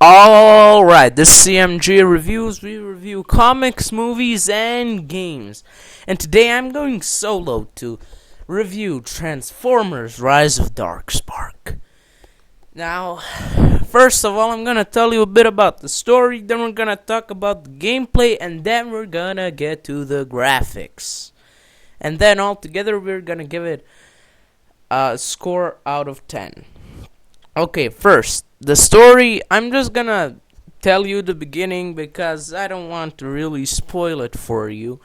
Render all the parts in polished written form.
Alright, this is CMG Reviews. We review comics, movies, and games. And today I'm going solo to review Transformers Rise of Darkspark. Now, first of all, I'm gonna tell you a bit about the story, then we're gonna talk about the gameplay, and then we're gonna get to the graphics. And then altogether, we're gonna give it a score out of 10. Okay, first, the story, I'm just gonna tell you the beginning because I don't want to really spoil it for you.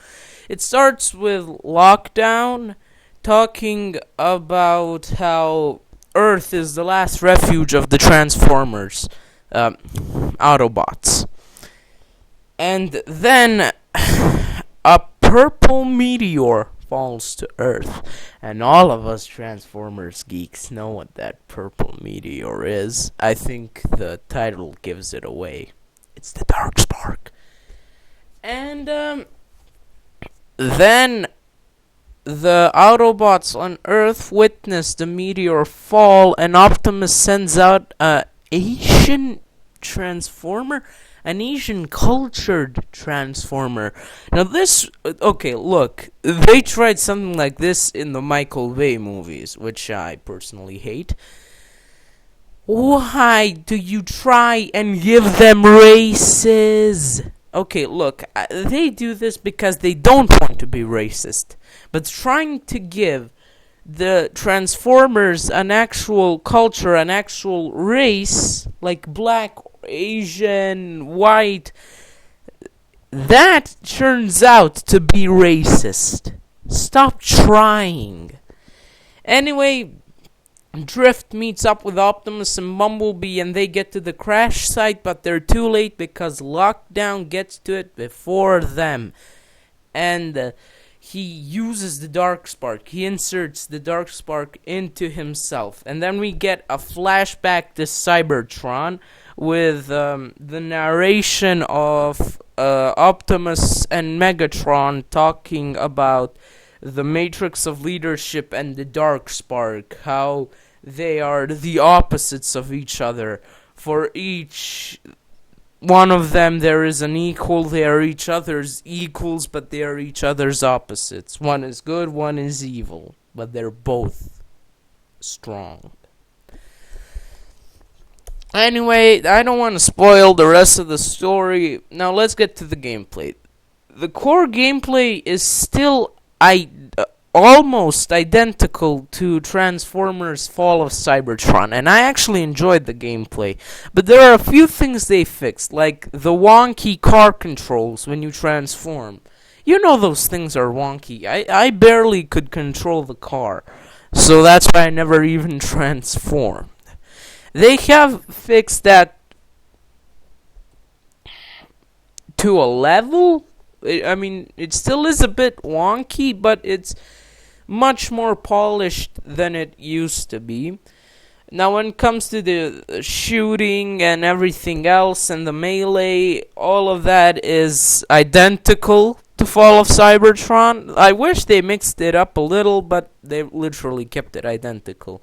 It starts with Lockdown talking about how Earth is the last refuge of the Transformers, Autobots. And then a purple meteor falls to Earth, and all of us Transformers geeks know what that purple meteor is. I think the title gives it away. It's the Darkspark. And then the Autobots on Earth witness the meteor fall, and Optimus sends out a Asian Transformer, an Asian cultured Transformer. Now this, okay, look, they tried something like this in the Michael Bay movies, which I personally hate. Why do you try and give them races? Okay, look, they do this because they don't want to be racist, but trying to give the Transformers an actual culture, an actual race, like black, Asian, white, that turns out to be racist. Stop trying. Anyway, Drift meets up with Optimus and Bumblebee, and they get to the crash site, but they're too late because Lockdown gets to it before them. And he uses the Darkspark. He inserts the Darkspark into himself. And then we get a flashback to Cybertron with the narration of Optimus and Megatron talking about the Matrix of Leadership and the Darkspark, how they are the opposites of each other. For each one of them there is an equal, they are each other's equals, but they are each other's opposites. One is good, one is evil, but they're both strong. Anyway, I don't want to spoil the rest of the story. Now let's get to the gameplay. The core gameplay is still almost identical to Transformers Fall of Cybertron, and I actually enjoyed the gameplay. But there are a few things they fixed, like the wonky car controls when you transform. You know those things are wonky. I barely could control the car, so that's why I never even transformed. They have fixed that to a level. I mean, it still is a bit wonky, but it's much more polished than it used to be. Now, when it comes to the shooting and everything else and the melee, all of that is identical to Fall of Cybertron. I wish they mixed it up a little, but they literally kept it identical.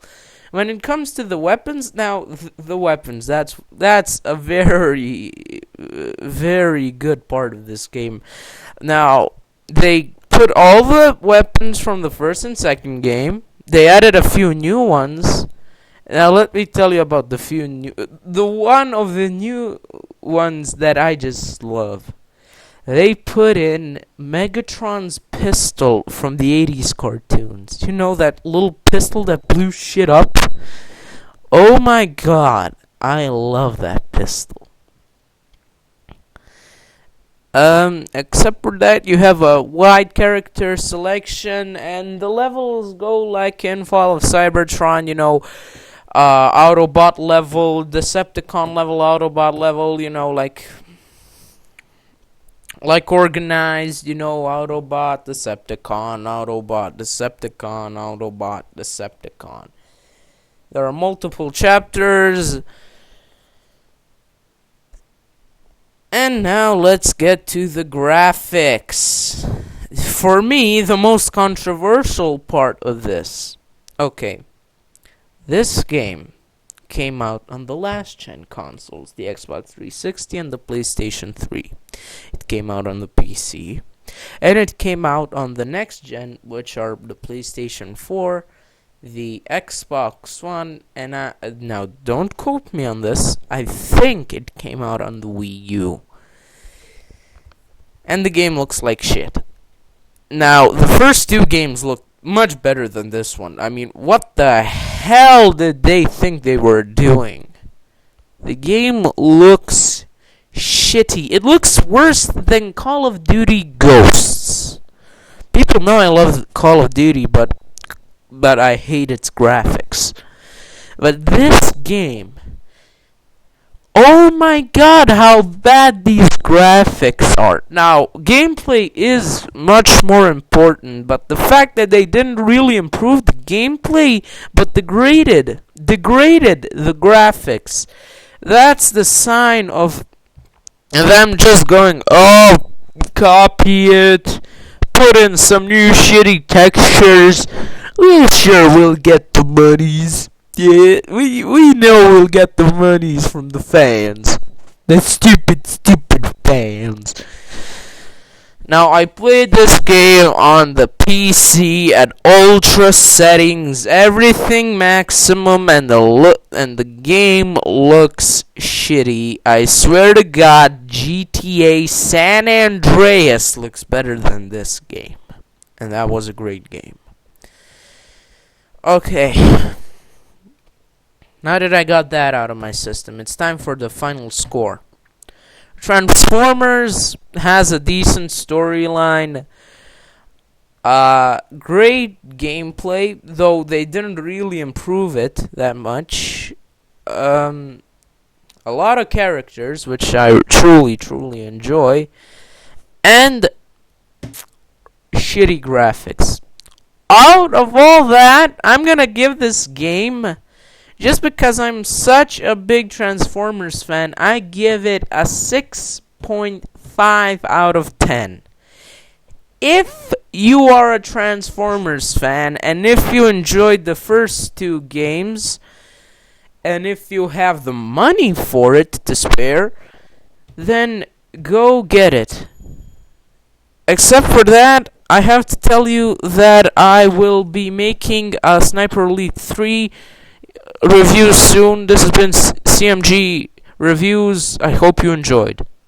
When it comes to the weapons, now the weapons, that's a very, very good part of this game. Now, they put all the weapons from the first and second game. They added a few new ones. Now, let me tell you about the one of the new ones that I just love. They put in Megatron's pistol from the 80s cartoons. You know, that little pistol that blew shit up? Oh my god, I love that pistol. Except for that, you have a wide character selection, and the levels go like in Fall of Cybertron, you know, Autobot level, Decepticon level, Autobot level, you know, like organized, you know, Autobot, Decepticon, Autobot, Decepticon, Autobot, Decepticon. There are multiple chapters. And now let's get to the graphics. For me, the most controversial part of this. Okay, this game came out on the last gen consoles, the Xbox 360 and the PlayStation 3. It came out on the PC, and it came out on the next gen, which are the PlayStation 4, the Xbox One, and now don't quote me on this. I think it came out on the Wii U. And the game looks like shit. Now, the first two games look much better than this one. I mean, what the hell did they think they were doing? The game looks shitty. It looks worse than Call of Duty Ghosts. People know I love Call of Duty, but I hate its graphics. But this game, oh my god, how bad these graphics are. Now, gameplay is much more important, but the fact that they didn't really improve the gameplay, but degraded the graphics, that's the sign of them just going, oh, copy it, put in some new shitty textures, we'll get the monies. Yeah, we know we'll get the monies from the fans. The stupid fans. Now, I played this game on the PC at ultra settings, everything maximum, and the game looks shitty. I swear to God, GTA San Andreas looks better than this game. And that was a great game. Okay. Now that I got that out of my system, it's time for the final score. Transformers has a decent storyline. Great gameplay, though they didn't really improve it that much. A lot of characters, which I truly enjoy. And shitty graphics. Out of all that, I'm gonna give this game, just because I'm such a big Transformers fan, I give it a 6.5 out of 10. If you are a Transformers fan, and if you enjoyed the first two games, and if you have the money for it to spare, then go get it. Except for that, I have to tell you that I will be making a Sniper Elite 3 review soon. This has been CMG Reviews. I hope you enjoyed.